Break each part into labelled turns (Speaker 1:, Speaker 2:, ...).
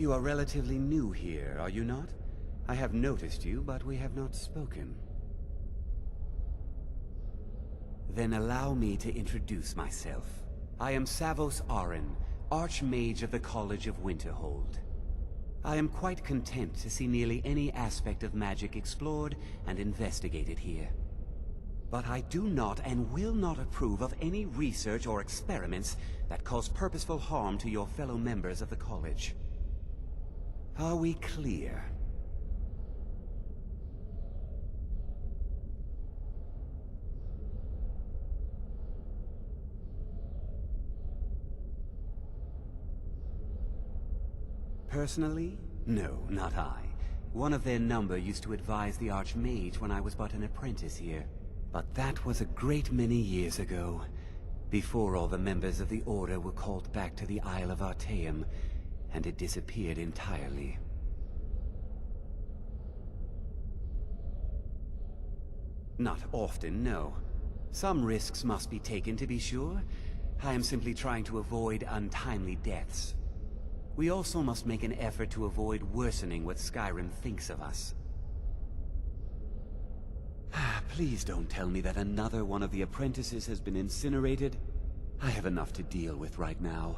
Speaker 1: You are relatively new here, are you not? I have noticed you, but we have not spoken. Then allow me to introduce myself. I am Savos Arin, Archmage of the College of Winterhold. I am quite content to see nearly any aspect of magic explored and investigated here. But I do not and will not approve of any research or experiments that cause purposeful harm to your fellow members of the college. Are we clear? Personally? No, not I. One of their number used to advise the Archmage when I was but an apprentice here. But that was a great many years ago, before all the members of the Order were called back to the Isle of Artaeum, and it disappeared entirely. Not often, no. Some risks must be taken, to be sure. I am simply trying to avoid untimely deaths. We also must make an effort to avoid worsening what Skyrim thinks of us. Please don't tell me that another one of the apprentices has been incinerated. I have enough to deal with right now.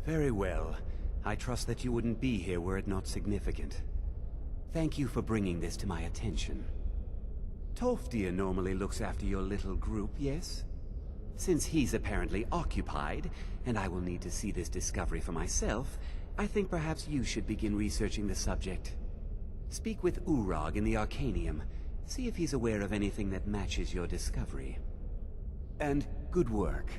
Speaker 1: Very well. I trust that you wouldn't be here were it not significant. Thank you for bringing this to my attention. Tolfdir normally looks after your little group, yes? Since he's apparently occupied, and I will need to see this discovery for myself, I think perhaps you should begin researching the subject. Speak with Urag in the Arcanium. See if he's aware of anything that matches your discovery. And good work.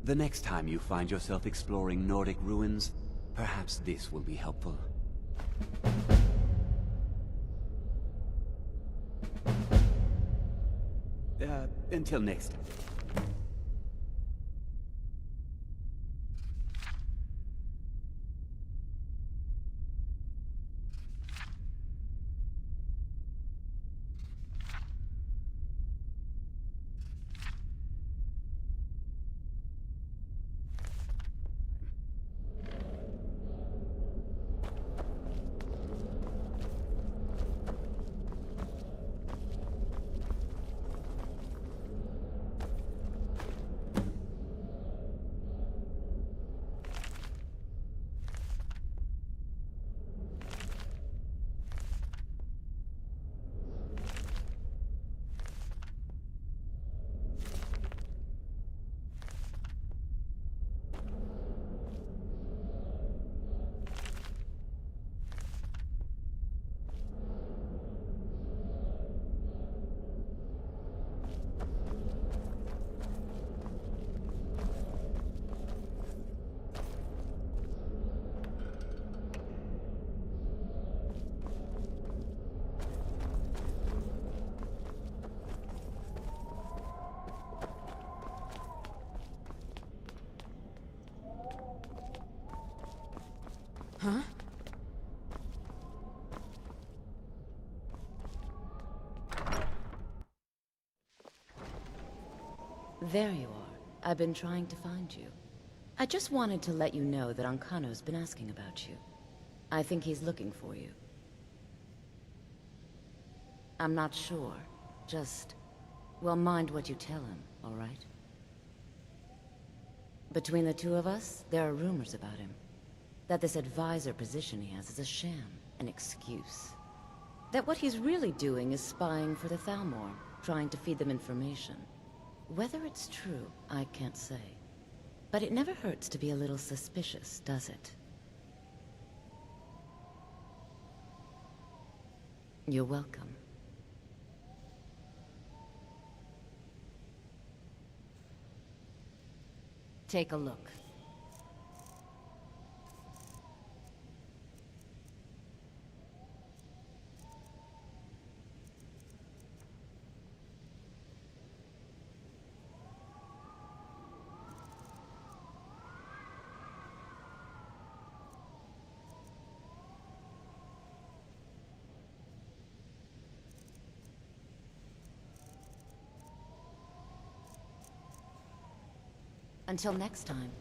Speaker 1: The next time you find yourself exploring Nordic ruins, perhaps this will be helpful. Until next time.
Speaker 2: Huh? There you are. I've been trying to find you. I just wanted to let you know that Ancano's been asking about you. I think he's looking for you. I'm not sure. Just... well, mind what you tell him, all right? Between the two of us, there are rumors about him. That this advisor position he has is a sham, an excuse. That what he's really doing is spying for the Thalmor, trying to feed them information. Whether it's true, I can't say. But it never hurts to be a little suspicious, does it? You're welcome. Take a look. Until next time.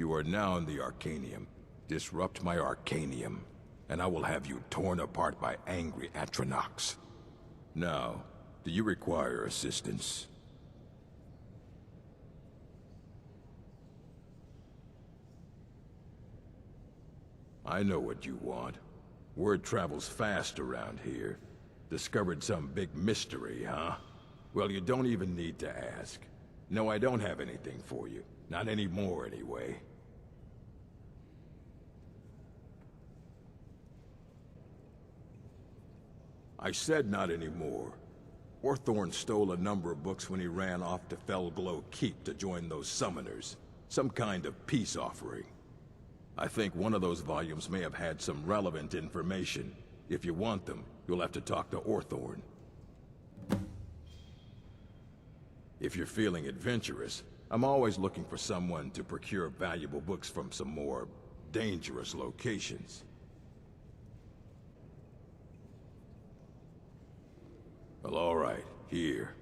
Speaker 3: You are now in the Arcanium. Disrupt my Arcanium, and I will have you torn apart by angry Atronachs. Now, do you require assistance? I know what you want. Word travels fast around here. Discovered some big mystery, huh? Well, you don't even need to ask. No, I don't have anything for you. Not anymore, anyway. I said not anymore. Orthorn stole a number of books when he ran off to Felglow Keep to join those summoners. Some kind of peace offering. I think one of those volumes may have had some relevant information. If you want them, you'll have to talk to Orthorn. If you're feeling adventurous, I'm always looking for someone to procure valuable books from some more dangerous locations. Well, all right, here.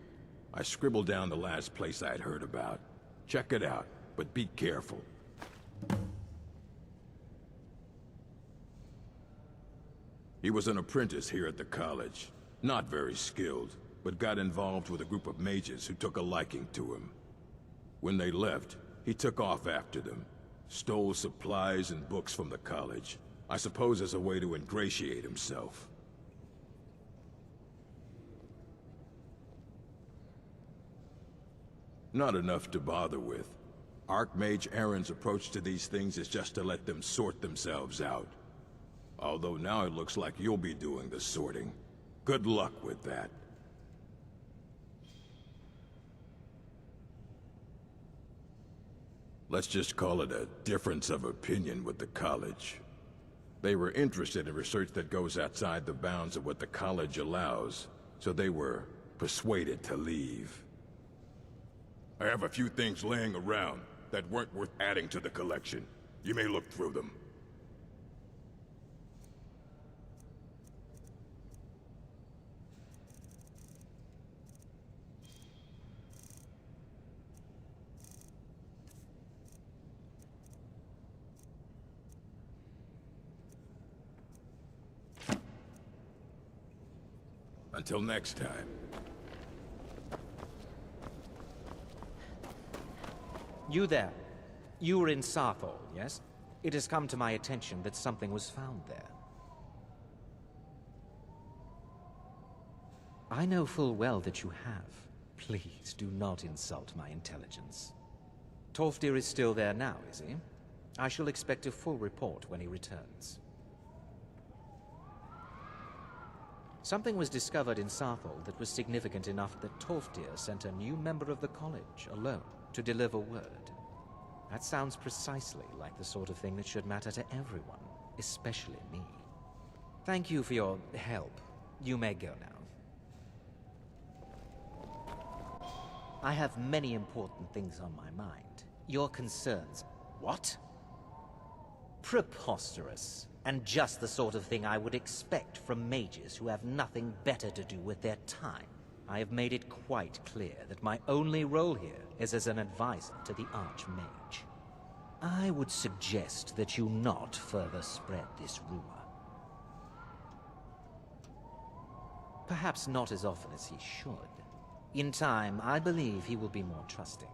Speaker 3: I scribbled down the last place I'd heard about. Check it out, but be careful. He was an apprentice here at the college. Not very skilled, but got involved with a group of mages who took a liking to him. When they left, he took off after them. Stole supplies and books from the college. I suppose as a way to ingratiate himself. Not enough to bother with. Archmage Aaron's approach to these things is just to let them sort themselves out. Although now it looks like you'll be doing the sorting. Good luck with that. Let's just call it a difference of opinion with the college. They were interested in research that goes outside the bounds of what the college allows, so they were persuaded to leave. I have a few things laying around that weren't worth adding to the collection. You may look through them. Until next time.
Speaker 4: You there. You were in Winterhold, yes? It has come to my attention that something was found there. I know full well that you have. Please do not insult my intelligence. Tolfdir is still there now, is he? I shall expect a full report when he returns. Something was discovered in Winterhold that was significant enough that Tolfdir sent a new member of the college alone to deliver word. That sounds precisely like the sort of thing that should matter to everyone, especially me. Thank you for your help. You may go now. I have many important things on my mind. Your concerns. What? Preposterous. And just the sort of thing I would expect from mages who have nothing better to do with their time. I have made it quite clear that my only role here is as an advisor to the Archmage. I would suggest that you not further spread this rumor. Perhaps not as often as he should. In time, I believe he will be more trusting.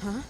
Speaker 5: Huh?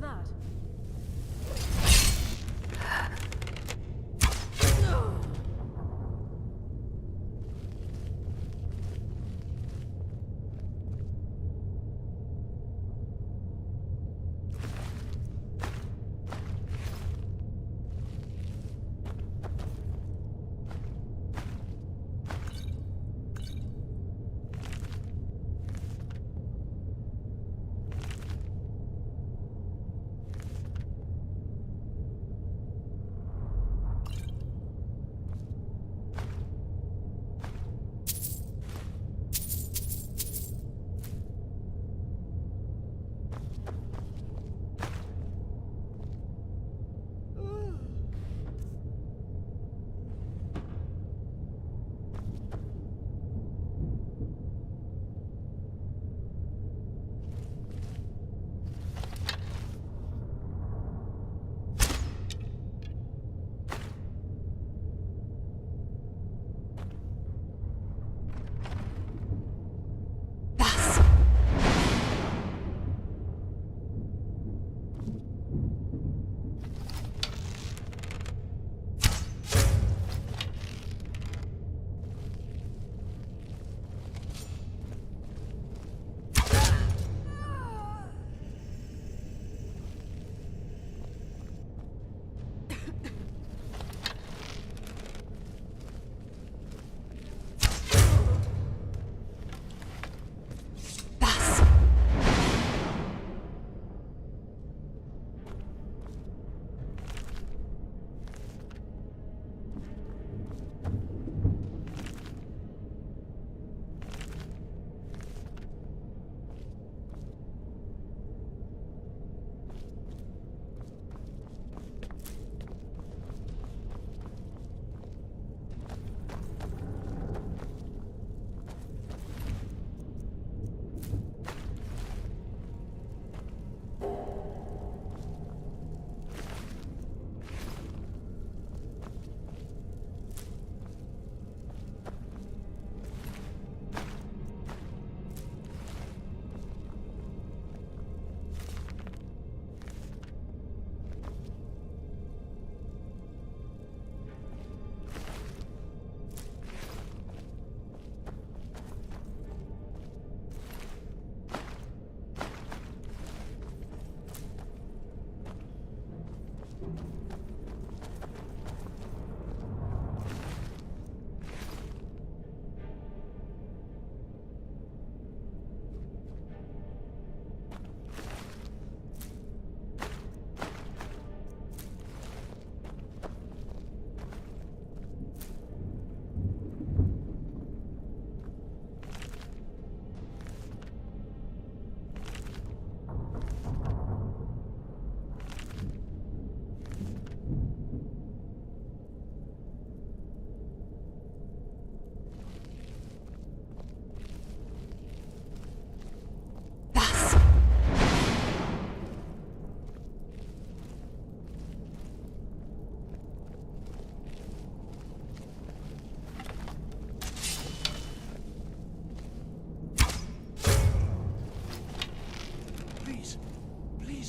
Speaker 5: that?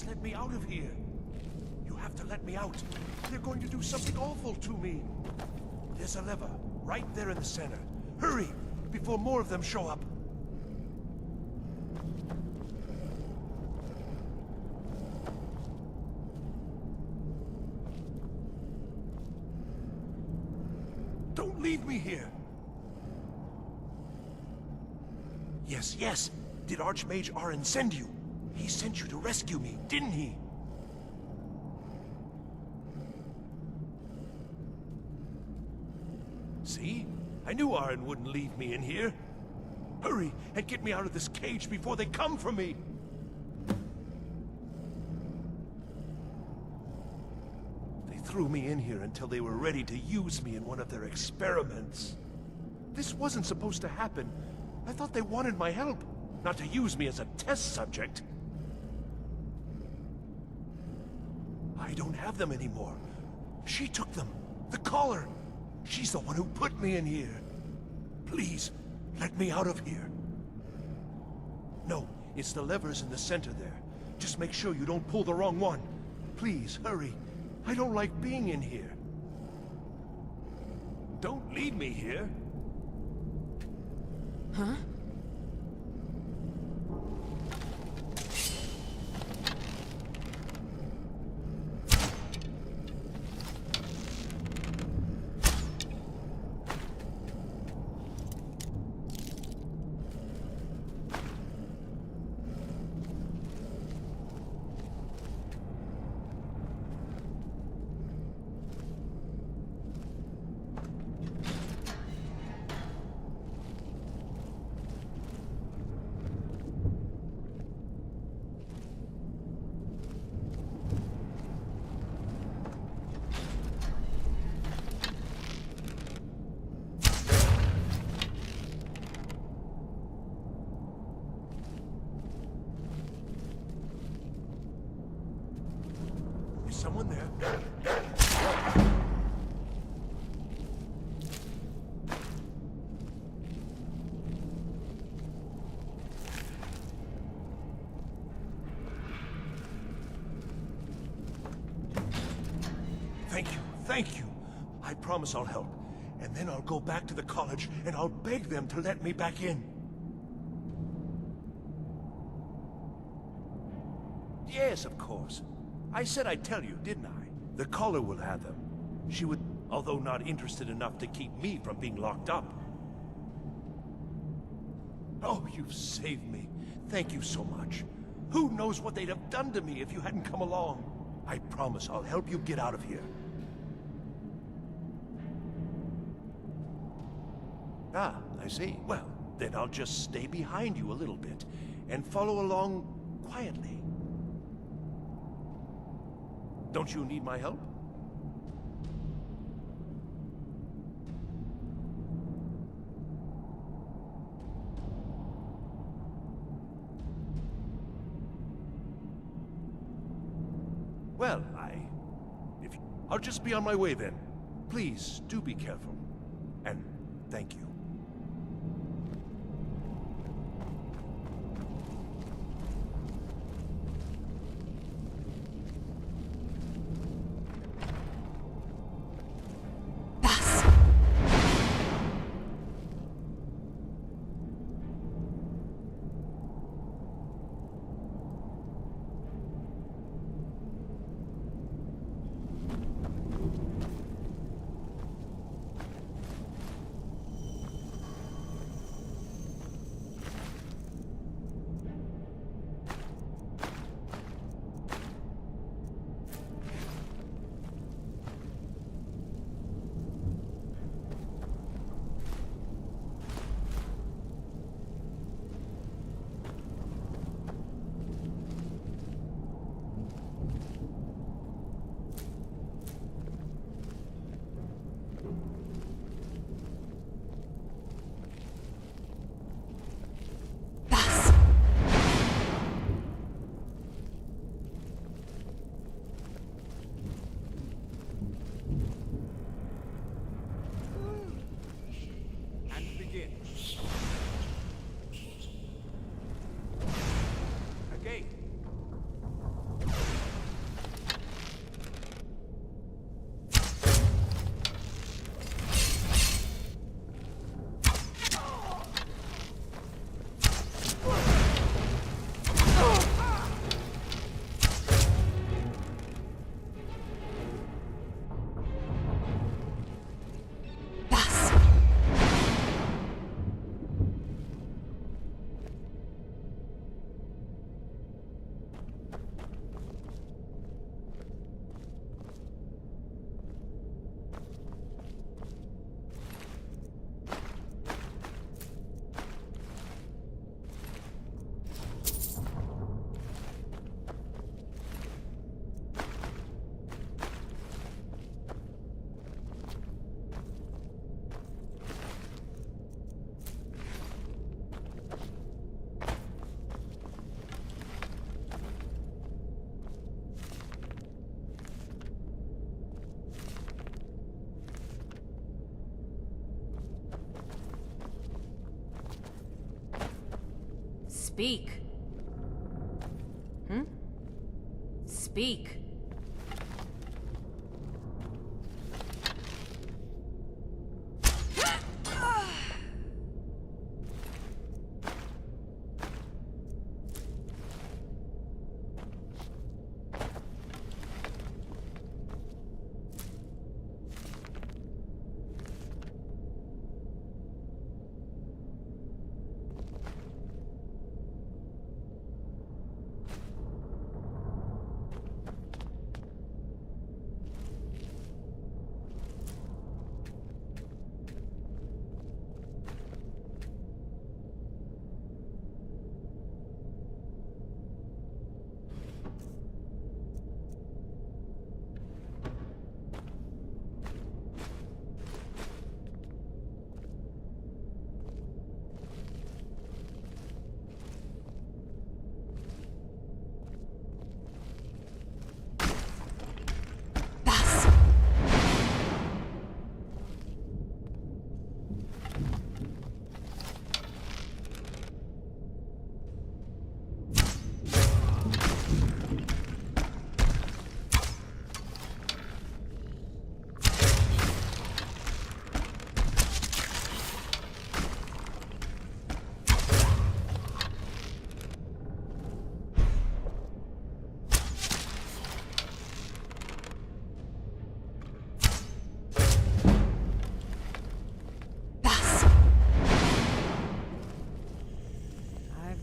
Speaker 6: Let me out of here. You have to let me out. They're going to do something awful to me. There's a lever right there in the center. Hurry, before more of them show up. Don't leave me here. Yes, yes. Did Archmage Arin send you? He sent you to rescue me, didn't he? See? I knew Arin wouldn't leave me in here. Hurry and get me out of this cage before they come for me! They threw me in here until they were ready to use me in one of their experiments. This wasn't supposed to happen. I thought they wanted my help, not to use me as a test subject. I don't have them anymore. She took them. The caller. She's the one who put me in here. Please, let me out of here. No, it's the levers in the center there. Just make sure you don't pull the wrong one. Please, hurry. I don't like being in here. Don't leave me here.
Speaker 2: Huh?
Speaker 6: Is someone there? Thank you. I promise I'll help. And then I'll go back to the college and I'll beg them to let me back in. Yes, of course. I said I'd tell you, didn't I? The caller will have them. She would, although not interested enough to keep me from being locked up. Oh, you've saved me. Thank you so much. Who knows what they'd have done to me if you hadn't come along? I promise I'll help you get out of here. Ah, I see. Well, then I'll just stay behind you a little bit and follow along quietly. Don't you need my help? Well, I'll just be on my way then. Please, do be careful. And thank you.
Speaker 2: Speak.
Speaker 5: Speak.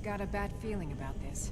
Speaker 5: Got a bad feeling about this.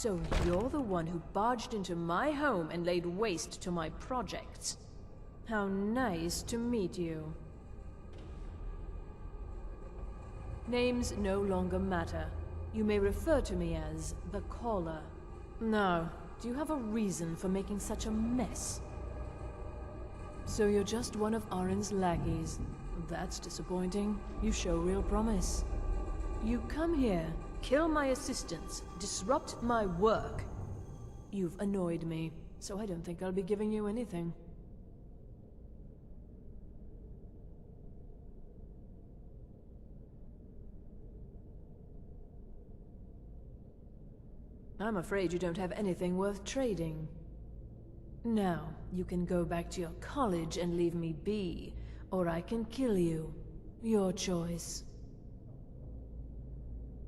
Speaker 7: So you're the one who barged into my home and laid waste to my projects. How nice to meet you. Names no longer matter. You may refer to me as the Caller. Now, do you have a reason for making such a mess? So you're just one of Arin's lackeys. That's disappointing. You show real promise. You come here, kill my assistants, disrupt my work. You've annoyed me, so I don't think I'll be giving you anything. I'm afraid you don't have anything worth trading. Now, you can go back to your college and leave me be, or I can kill you. Your choice.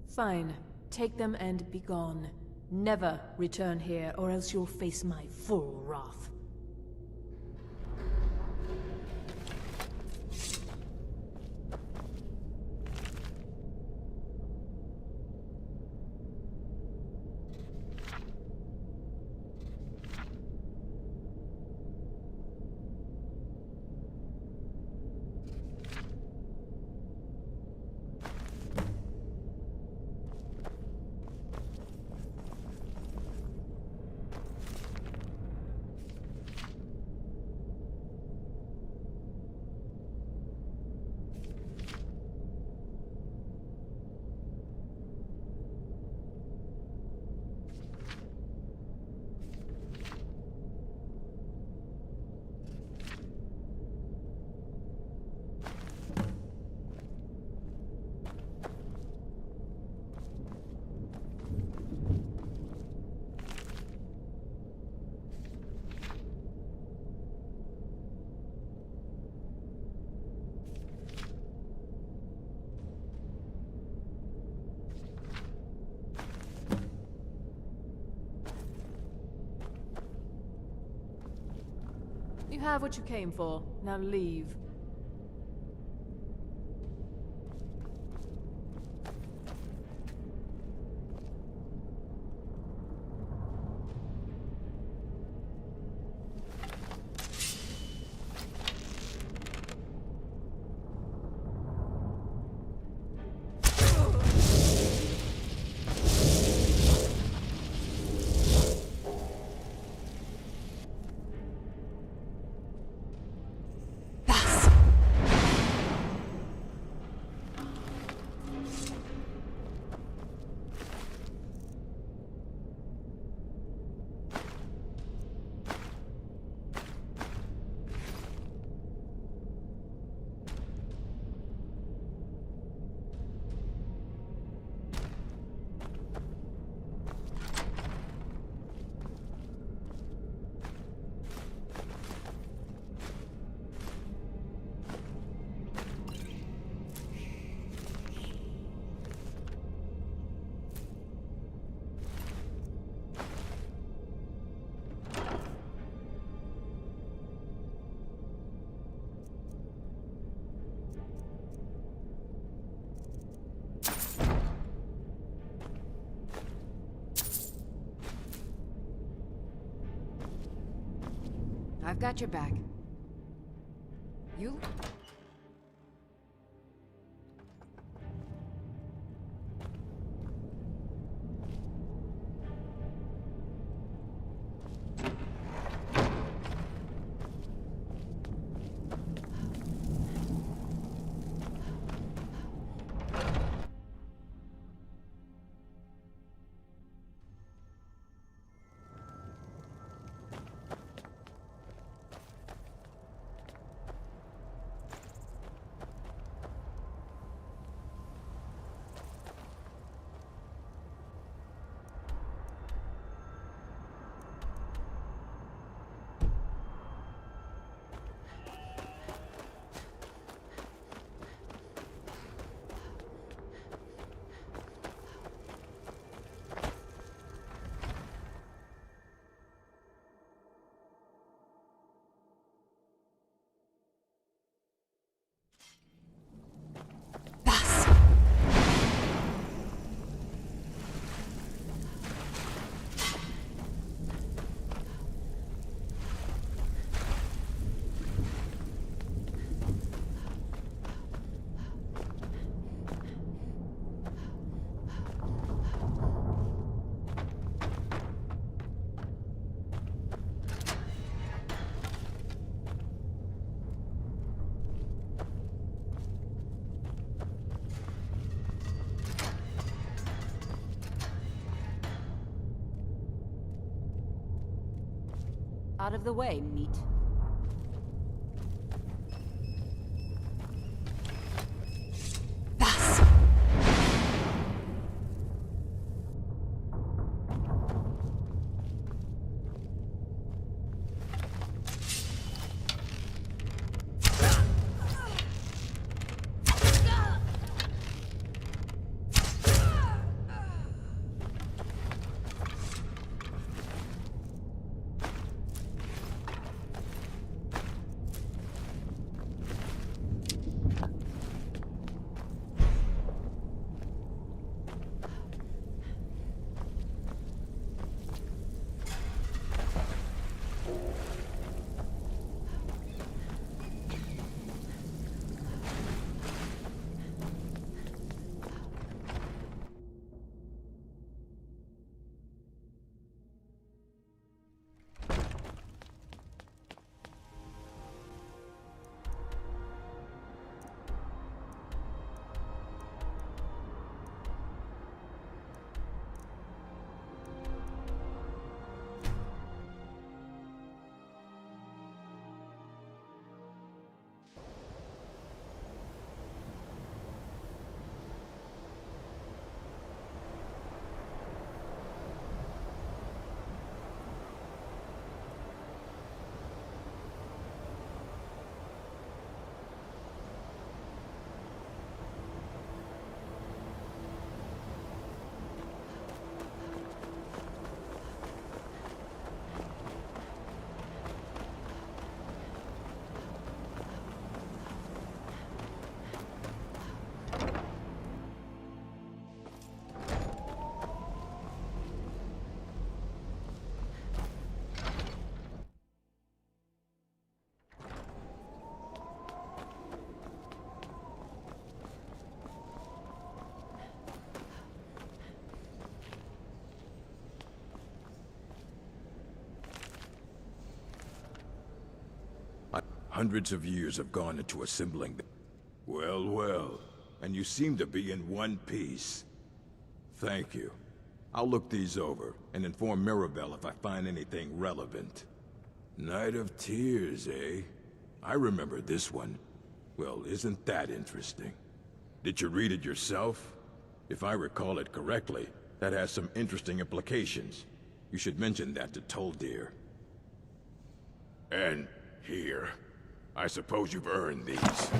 Speaker 7: Fine. Take them and be gone. Never return here, or else you'll face my full wrath. You have what you came for. Now leave.
Speaker 5: I've got your back. You?
Speaker 2: Out of the way, meat.
Speaker 3: Hundreds of years have gone into assembling them. Well, well. And you seem to be in one piece. Thank you. I'll look these over and inform Mirabelle if I find anything relevant. Night of Tears, eh? I remember this one. Well, isn't that interesting? Did you read it yourself? If I recall it correctly, that has some interesting implications. You should mention that to Toldir. And here. I suppose you've earned these.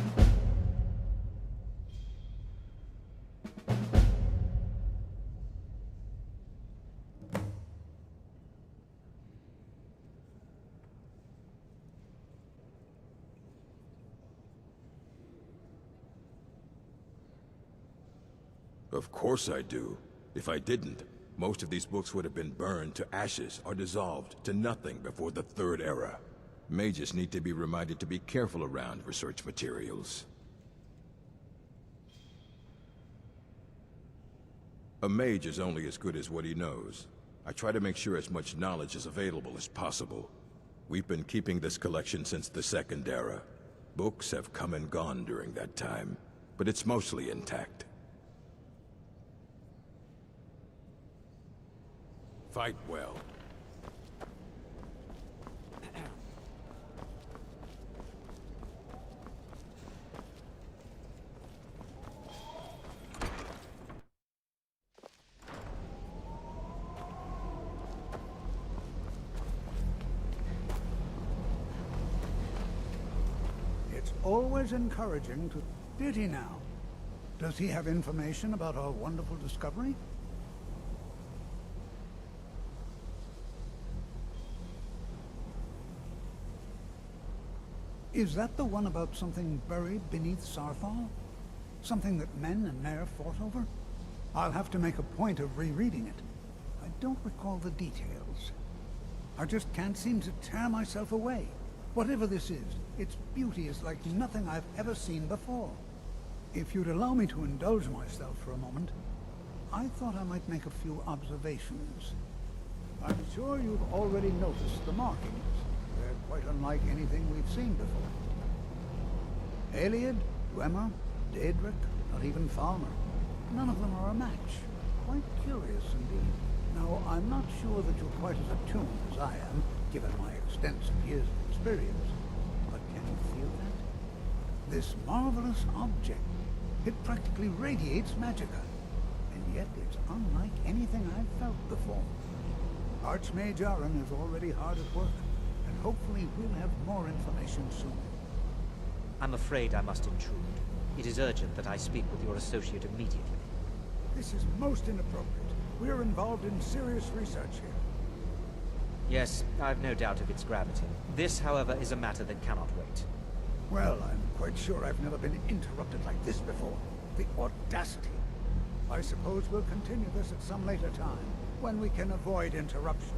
Speaker 3: Of course I do. If I didn't, most of these books would have been burned to ashes or dissolved to nothing before the Third Era. Mages need to be reminded to be careful around research materials. A mage is only as good as what he knows. I try to make sure as much knowledge is available as possible. We've been keeping this collection since the Second Era. Books have come and gone during that time, but it's mostly intact. Fight well.
Speaker 8: It's always encouraging to... Did he now? Does he have information about our wonderful discovery? Is that the one about something buried beneath Sarthal? Something that men and Mare fought over? I'll have to make a point of rereading it. I don't recall the details. I just can't seem to tear myself away. Whatever this is, its beauty is like nothing I've ever seen before. If you'd allow me to indulge myself for a moment, I thought I might make a few observations. I'm sure you've already noticed the markings. They're quite unlike anything we've seen before. Aliad, Dwemer, Daedric, not even Falmer. None of them are a match. Quite curious indeed. Now, I'm not sure that you're quite as attuned as I am, given my extensive years of experience. But can you feel that? This marvelous object, it practically radiates magicka. And yet it's unlike anything I've felt before. Archmage Aaron is already hard at work, and hopefully we'll have more information soon.
Speaker 4: I'm afraid I must intrude. It is urgent that I speak with your associate immediately.
Speaker 8: This is most inappropriate. We're involved in serious research here.
Speaker 4: Yes, I've no doubt of its gravity. This, however, is a matter that cannot wait.
Speaker 8: Well, I'm quite sure I've never been interrupted like this before. The audacity. I suppose we'll continue this at some later time, when we can avoid interruptions.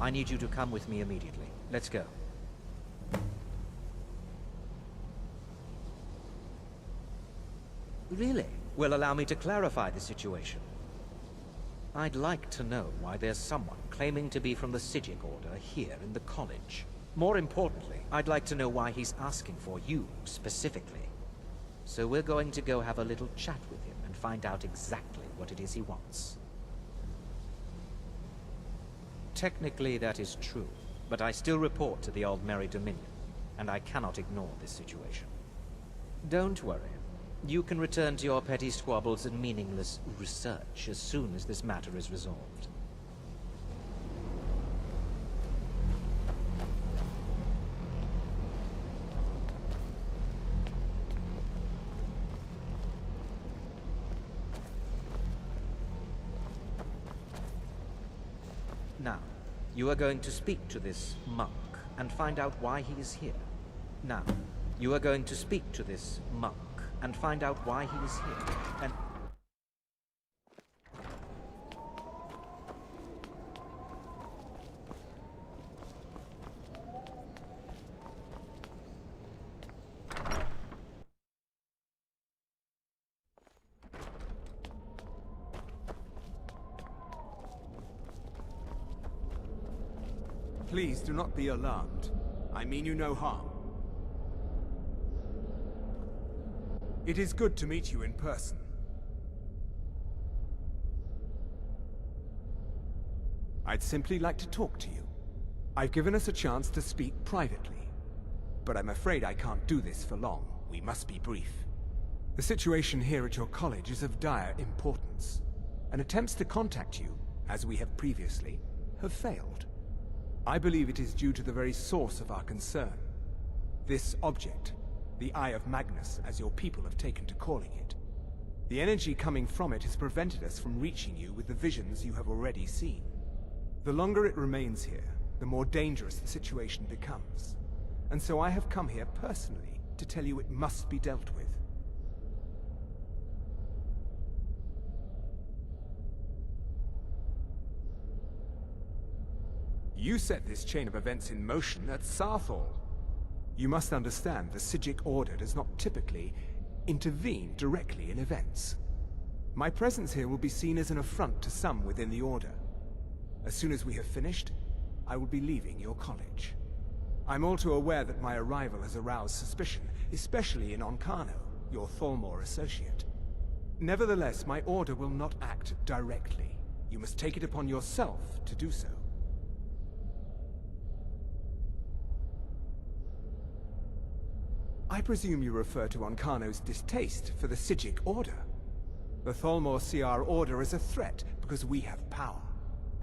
Speaker 4: I need you to come with me immediately. Let's go. Really? Well, allow me to clarify the situation. I'd like to know why there's someone claiming to be from the Psijic Order here in the college. More importantly, I'd like to know why he's asking for you, specifically. So we're going to go have a little chat with him and find out exactly what it is he wants. Technically, that is true, but I still report to the Old Merry Dominion, and I cannot ignore this situation. Don't worry. You can return to your petty squabbles and meaningless research as soon as this matter is resolved. Now, you are going to speak to this monk and find out why he is here. Now, you are going to speak to this monk and find out why he is here. And
Speaker 9: Please do not be alarmed. I mean you no harm. It is good to meet you in person. I'd simply like to talk to you. I've given us a chance to speak privately, but I'm afraid I can't do this for long. We must be brief. The situation here at your college is of dire importance, and attempts to contact you, as we have previously, have failed. I believe it is due to the very source of our concern. This object, the Eye of Magnus, as your people have taken to calling it. The energy coming from it has prevented us from reaching you with the visions you have already seen. The longer it remains here, the more dangerous the situation becomes. And so I have come here personally to tell you it must be dealt with. You set this chain of events in motion at Sarthal. You must understand the Psijic Order does not typically intervene directly in events. My presence here will be seen as an affront to some within the Order. As soon as we have finished, I will be leaving your college. I'm all too aware that my arrival has aroused suspicion, especially in Onkano, your Thalmor associate. Nevertheless, my Order will not act directly. You must take it upon yourself to do so. I presume you refer to Onkano's distaste for the Psijic Order. The Thalmor see our Order as a threat because we have power,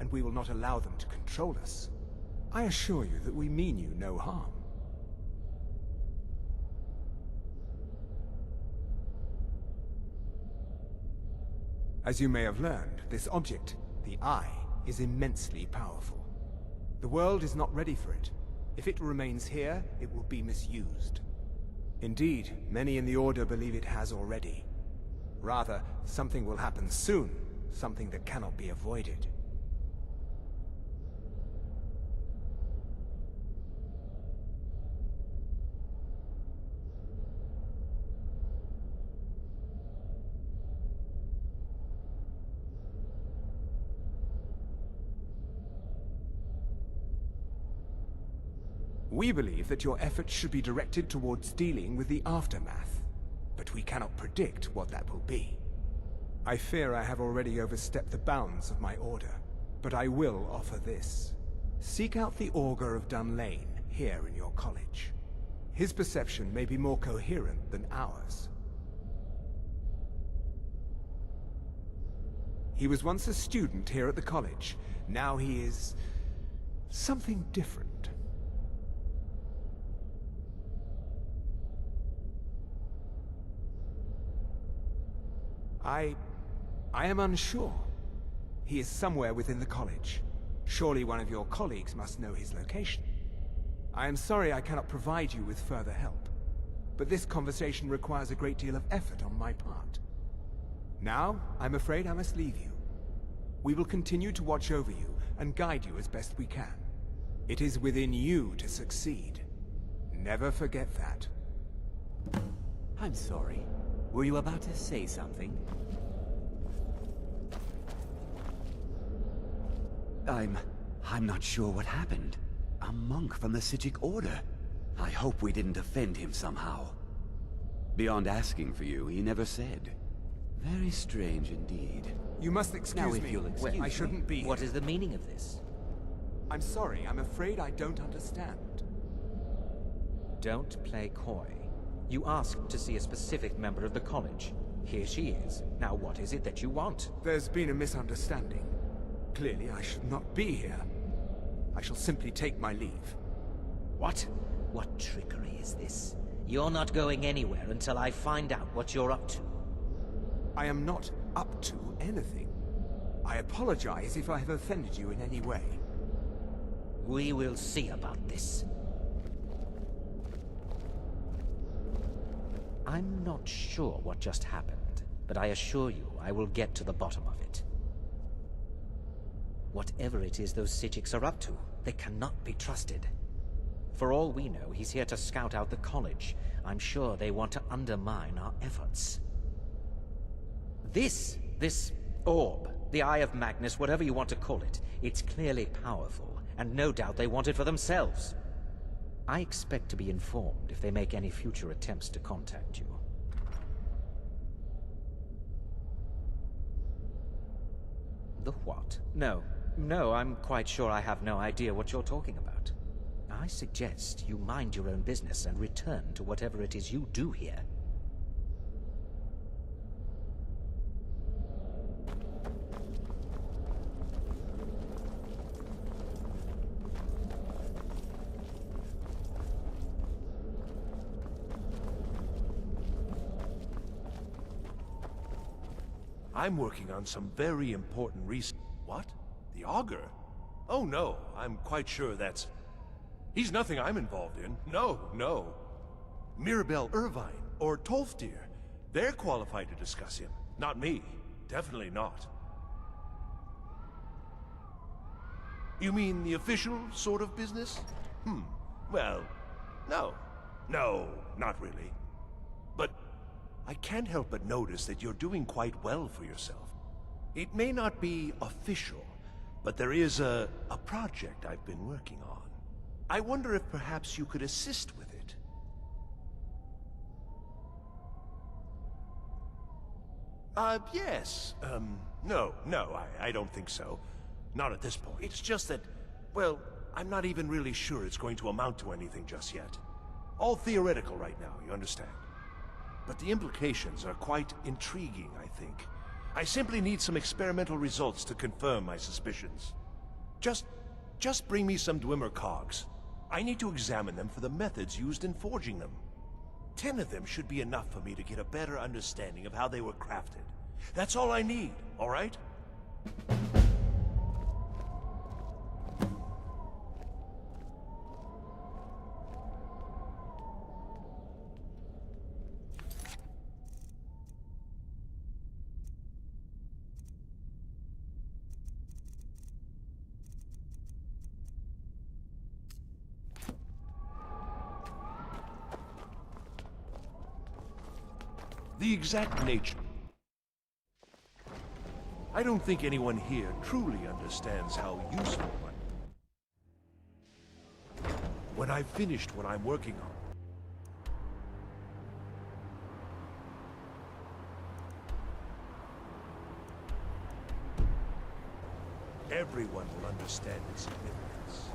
Speaker 9: and we will not allow them to control us. I assure you that we mean you no harm. As you may have learned, this object, the Eye, is immensely powerful. The world is not ready for it. If it remains here, it will be misused. Indeed, many in the Order believe it has already. Rather, something will happen soon, something that cannot be avoided. We believe that your efforts should be directed towards dealing with the aftermath, but we cannot predict what that will be. I fear I have already overstepped the bounds of my order, but I will offer this. Seek out the Augur of Dunlane here in your college. His perception may be more coherent than ours. He was once a student here at the college. Now he is something different. I am unsure. He is somewhere within the college. Surely one of your colleagues must know his location. I am sorry I cannot provide you with further help, but this conversation requires a great deal of effort on my part. Now, I'm afraid I must leave you. We will continue to watch over you and guide you as best we can. It is within you to succeed. Never forget that.
Speaker 1: I'm sorry. Were you about to say something? I'm not sure what happened. A monk from the Sijic Order. I hope we didn't offend him somehow. Beyond asking for you, he never said. Very strange indeed.
Speaker 9: You must excuse
Speaker 1: Now, if
Speaker 9: me.
Speaker 1: you'll excuse
Speaker 9: I shouldn't be here.
Speaker 4: What is the meaning of this?
Speaker 9: I'm sorry, I'm afraid I don't understand.
Speaker 4: Don't play coy. You asked to see a specific member of the college. Here she is. Now what is it that you want?
Speaker 9: There's been a misunderstanding. Clearly, I should not be here. I shall simply take my leave.
Speaker 4: What? What trickery is this? You're not going anywhere until I find out what you're up to.
Speaker 9: I am not up to anything. I apologize if I have offended you in any way.
Speaker 4: We will see about this. I'm not sure what just happened, but I assure you I will get to the bottom of it. Whatever it is those Sijics are up to, they cannot be trusted. For all we know, he's here to scout out the college. I'm sure they want to undermine our efforts. This orb, the Eye of Magnus, whatever you want to call it, it's clearly powerful, and no doubt they want it for themselves. I expect to be informed if they make any future attempts to contact you. The what? No, I'm quite sure I have no idea what you're talking about. I suggest you mind your own business and return to whatever it is you do here.
Speaker 6: I'm working on some very important research. What? The Augur? Oh no, I'm quite sure that's... He's nothing I'm involved in. No. Mirabelle Irvine or Tolfdir. They're qualified to discuss him. Not me. Definitely not. You mean the official sort of business? Well, no. No, not really. But I can't help but notice that you're doing quite well for yourself. It may not be official, but there is a project I've been working on. I wonder if perhaps you could assist with it. Yes. No, I don't think so. Not at this point. It's just that, well, I'm not even really sure it's going to amount to anything just yet. All theoretical right now, you understand? But the implications are quite intriguing, I think. I simply need some experimental results to confirm my suspicions. Just bring me some Dwemer cogs. I need to examine them for the methods used in forging them. 10 of them should be enough for me to get a better understanding of how they were crafted. That's all I need, all right? The exact nature. I don't think anyone here truly understands how useful when I've finished what I'm working on. everyone will understand its significance.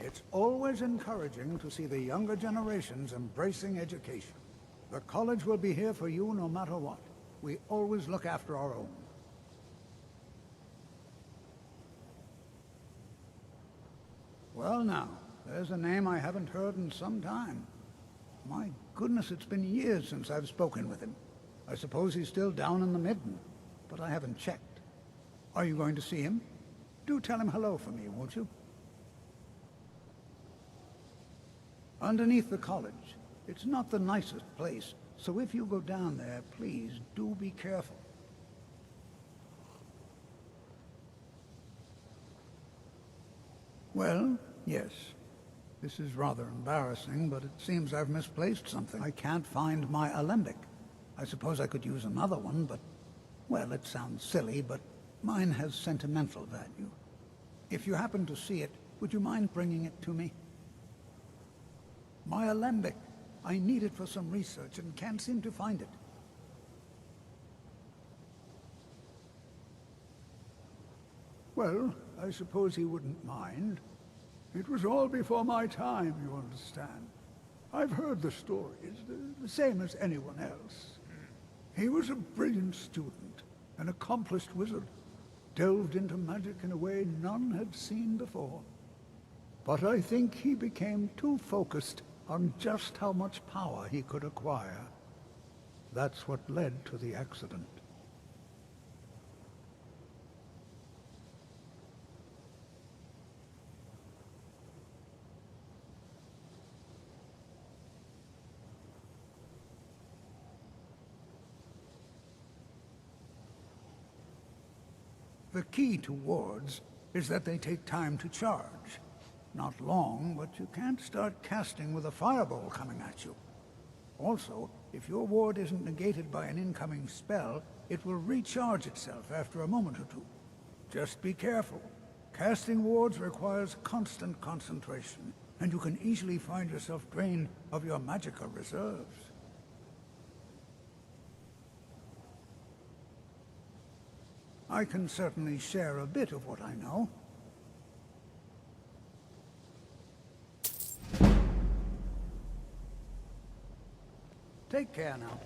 Speaker 8: It's always encouraging to see the younger generations embracing education. The college will be here for you no matter what. We always look after our own. Well now, there's a name I haven't heard in some time. My goodness, it's been years since I've spoken with him. I suppose he's still down in the Midden, but I haven't checked. Are you going to see him? Do tell him hello for me, won't you? Underneath the college. It's not the nicest place, so if you go down there, please do be careful. Well, yes. This is rather embarrassing, but it seems I've misplaced something. I can't find my alembic. I suppose I could use another one, but... well, it sounds silly, but mine has sentimental value. If you happen to see it, would you mind bringing it to me? My alembic. I need it for some research and can't seem to find it. Well, I suppose he wouldn't mind. It was all before my time, you understand. I've heard the stories, the same as anyone else. He was a brilliant student, an accomplished wizard, delved into magic in a way none had seen before. But I think he became too focused on just how much power he could acquire. That's what led to the accident. The key to wards is that they take time to charge. Not long, but you can't start casting with a fireball coming at you. Also, if your ward isn't negated by an incoming spell, it will recharge itself after a moment or two. Just be careful. Casting wards requires constant concentration, and you can easily find yourself drained of your magicka reserves. I can certainly share a bit of what I know. Take care now.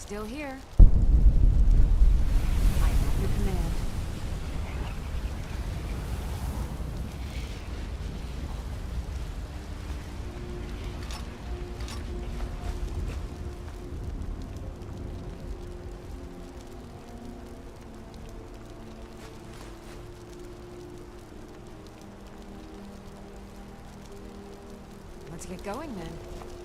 Speaker 5: Still here. I have your command. Let's get going then.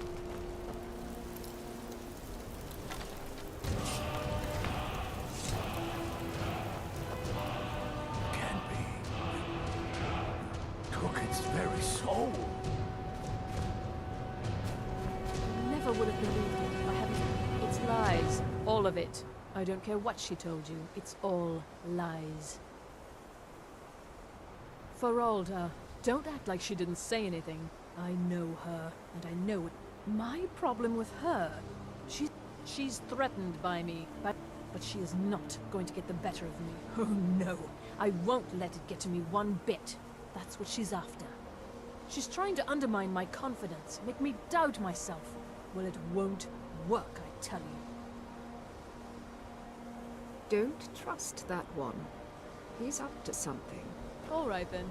Speaker 7: would have believed it if I hadn't. It's lies. All of it. I don't care what she told you. It's all lies. Feralda, don't act like she didn't say anything. I know her, and I know it. My problem with her, she's threatened by me, but she is not going to get the better of me. Oh no, I won't let it get to me one bit. That's what she's after. She's trying to undermine my confidence, make me doubt myself. Well, it won't work, I tell you.
Speaker 5: Don't trust that one. He's up to something.
Speaker 7: All right then.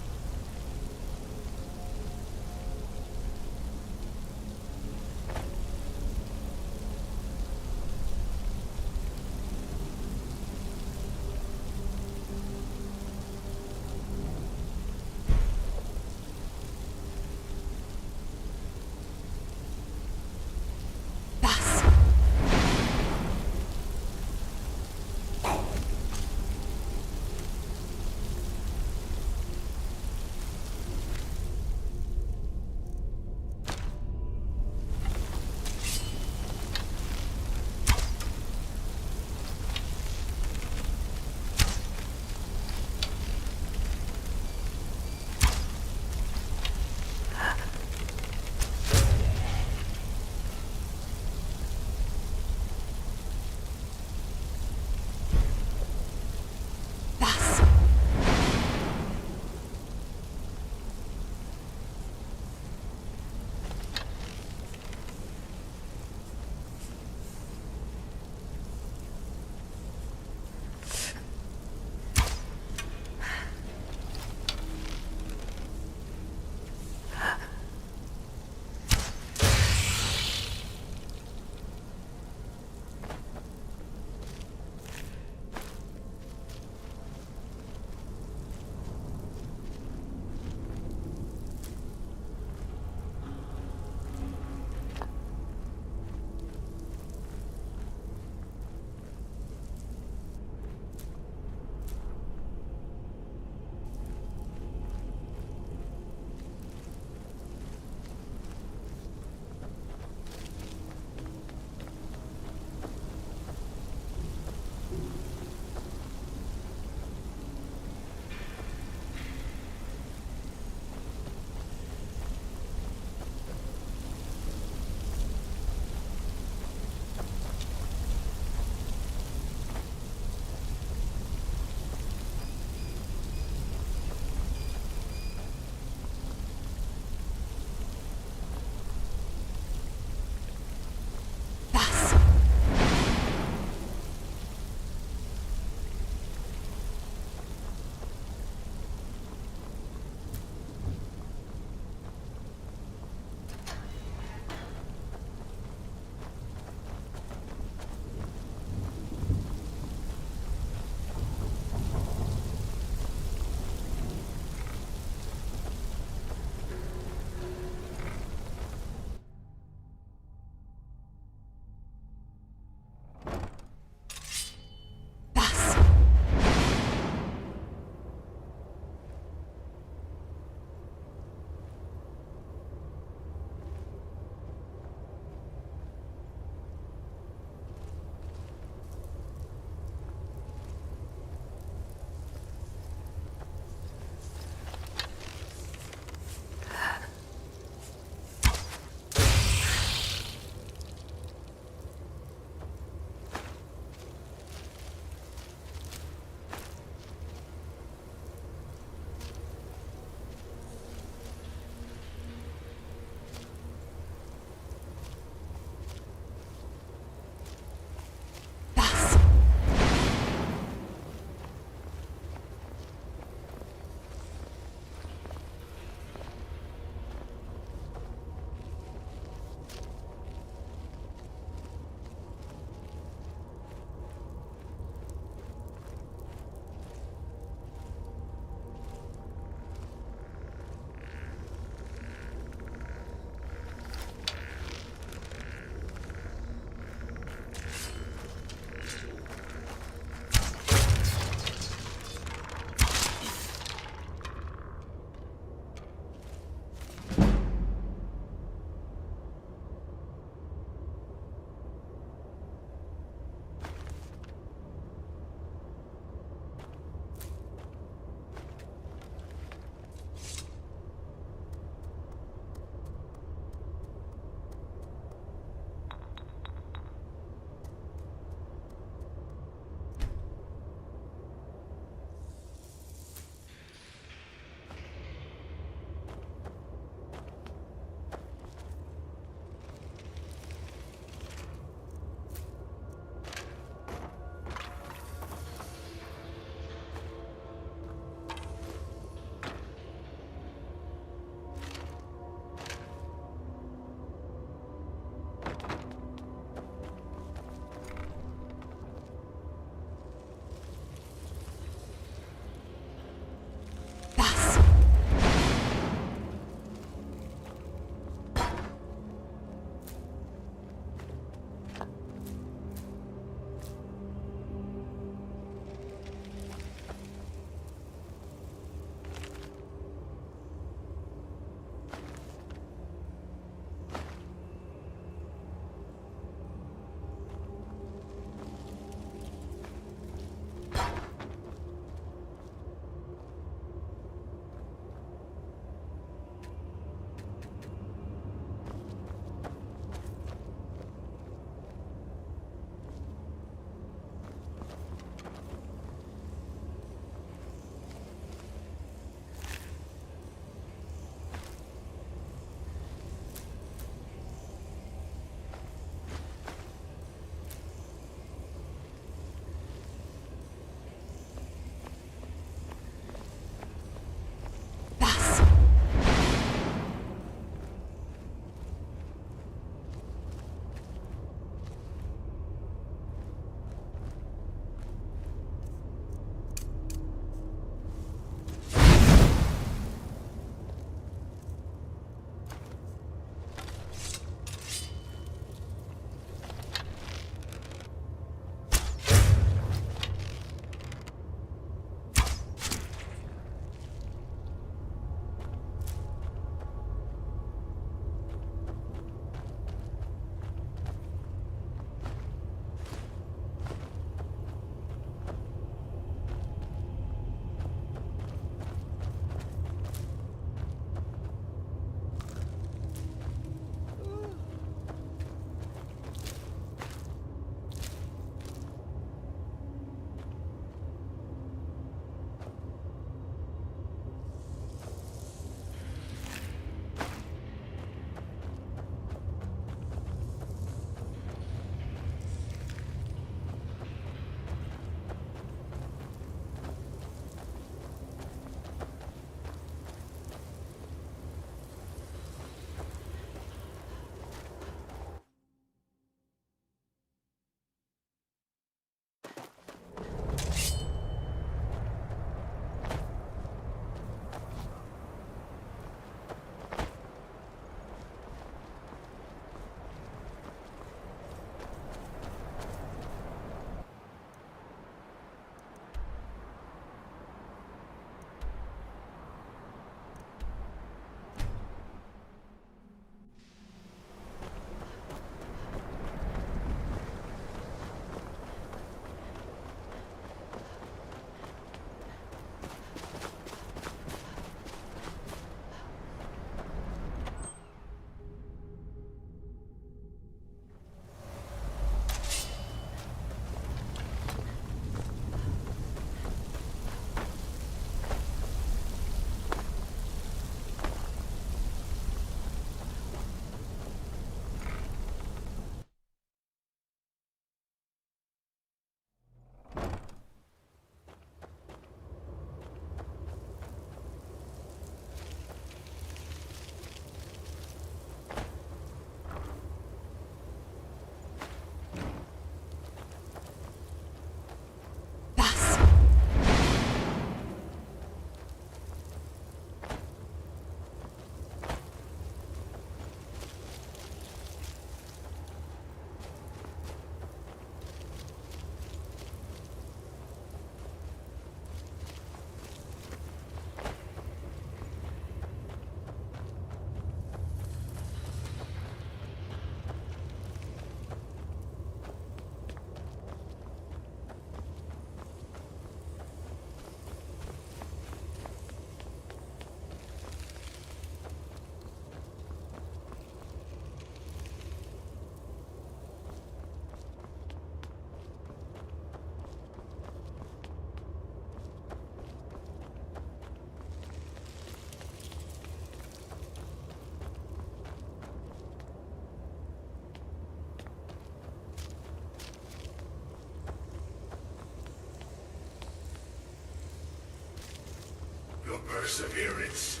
Speaker 10: perseverance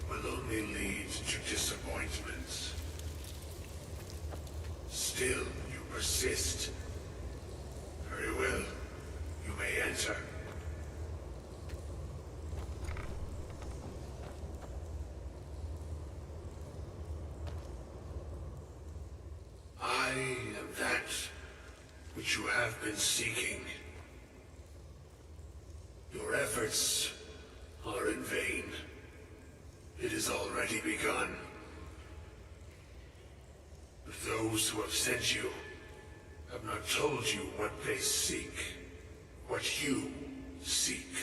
Speaker 10: will only lead to disappointments. Still, you persist. Very well. You may enter. I am that which you have been seeking. Your efforts are in vain. It has already begun. But those who have sent you have not told you what they seek, what you seek.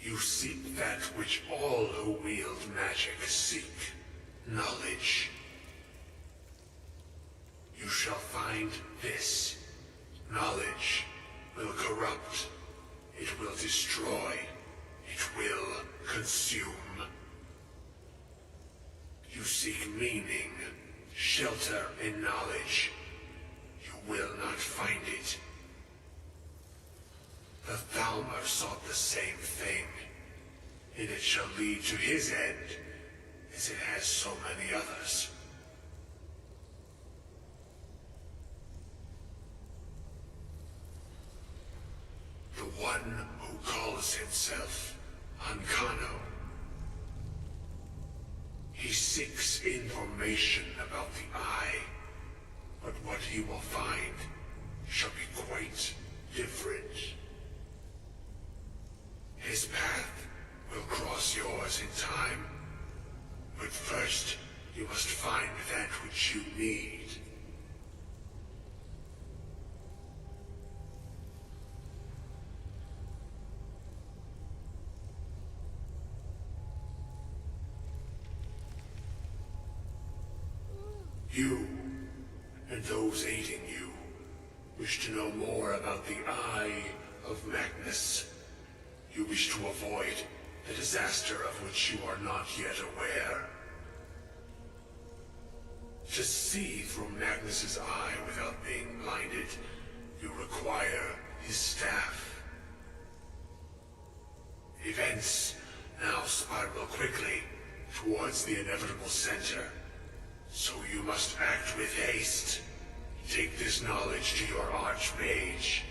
Speaker 10: You seek that which all who wield magic seek, knowledge. You shall find this. Knowledge will corrupt. It will destroy. It will consume. You seek meaning, shelter in knowledge. You will not find it. The Thalmor sought the same thing, and it shall lead to his end, as it has so many others. The one who calls himself Ancano. He seeks information about the Eye, but what he will find shall be quite different. His path will cross yours in time, but first you must find that which you need. You, and those aiding you, wish to know more about the Eye of Magnus. You wish to avoid the disaster of which you are not yet aware. To see through Magnus's eye without being blinded, you require his staff. Events now spiral quickly towards the inevitable center. So you must act with haste. Take this knowledge to your Archmage.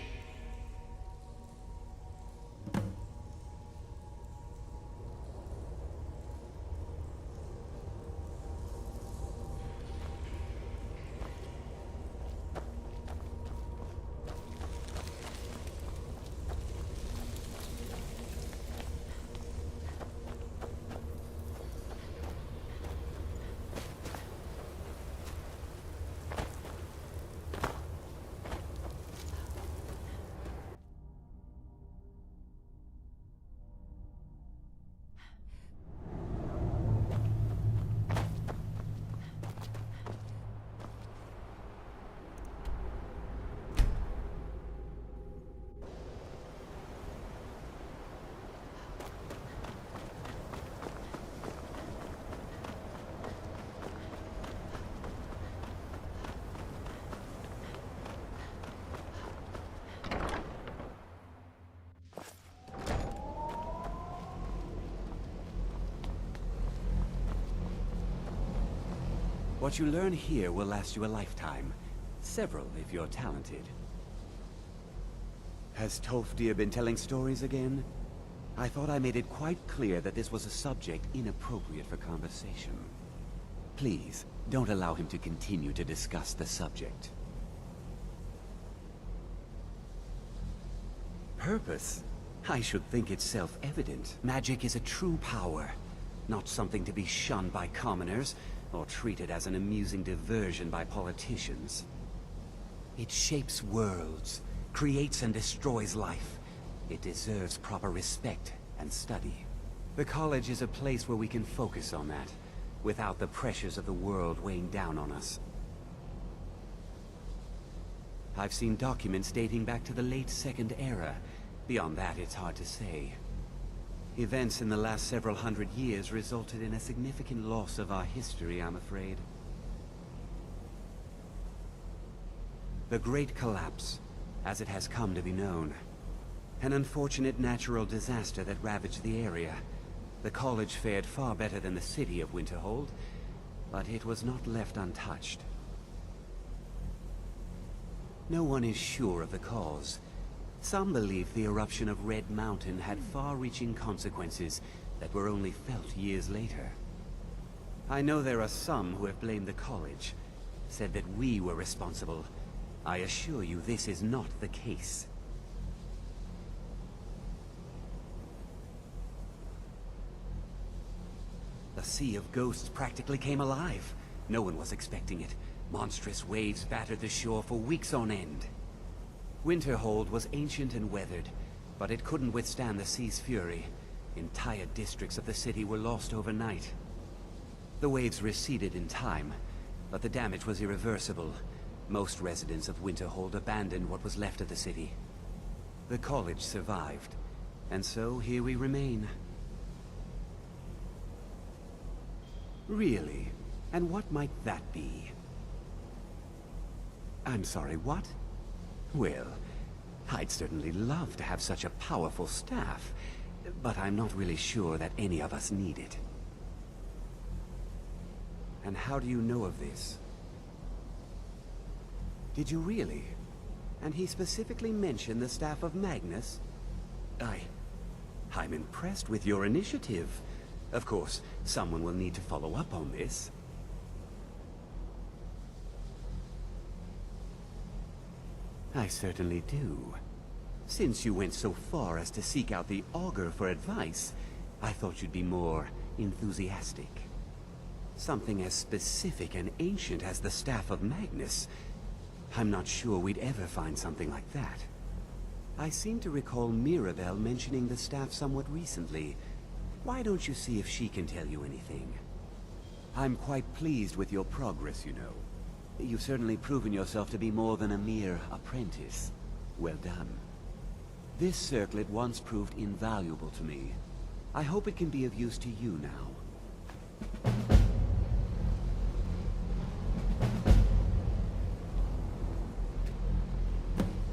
Speaker 1: What you learn here will last you a lifetime. Several, if you're talented. Has Tolfdir been telling stories again? I thought I made it quite clear that this was a subject inappropriate for conversation. Please, don't allow him to continue to discuss the subject. Purpose? I should think it's self-evident. Magic is a true power, not something to be shunned by commoners, or treated as an amusing diversion by politicians. It shapes worlds, creates and destroys life. It deserves proper respect and study. The college is a place where we can focus on that, without the pressures of the world weighing down on us. I've seen documents dating back to the late Second Era. Beyond that, it's hard to say. Events in the last several hundred years resulted in a significant loss of our history, I'm afraid. The Great Collapse. as it has come to be known. An unfortunate natural disaster that ravaged the area. The college fared far better than the city of Winterhold, but it was not left untouched. No one is sure of the cause. Some believe the eruption of Red Mountain had far-reaching consequences that were only felt years later. I know there are some who have blamed the college, said that we were responsible. I assure you this is not the case. The Sea of Ghosts practically came alive. No one was expecting it. Monstrous waves battered the shore for weeks on end. Winterhold was ancient and weathered, but it couldn't withstand the sea's fury. Entire districts of the city were lost overnight. The waves receded in time, but the damage was irreversible. Most residents of Winterhold abandoned what was left of the city. The college survived, and so here we remain. Really? And what might that be? I'm sorry, what? Well, I'd certainly love to have such a powerful staff, but I'm not really sure that any of us need it. And how do you know of this? Did you really? And he specifically mentioned the staff of Magnus? I'm impressed with your initiative. Of course, someone will need to follow up on this. I certainly do. Since you went so far as to seek out the Augur for advice, I thought you'd be more enthusiastic. Something as specific and ancient as the Staff of Magnus. I'm not sure we'd ever find something like that. I seem to recall Mirabelle mentioning the staff somewhat recently. Why don't you see if she can tell you anything? I'm quite pleased with your progress, you know. You've certainly proven yourself to be more than a mere apprentice. Well done. This circlet once proved invaluable to me. I hope it can be of use to you now.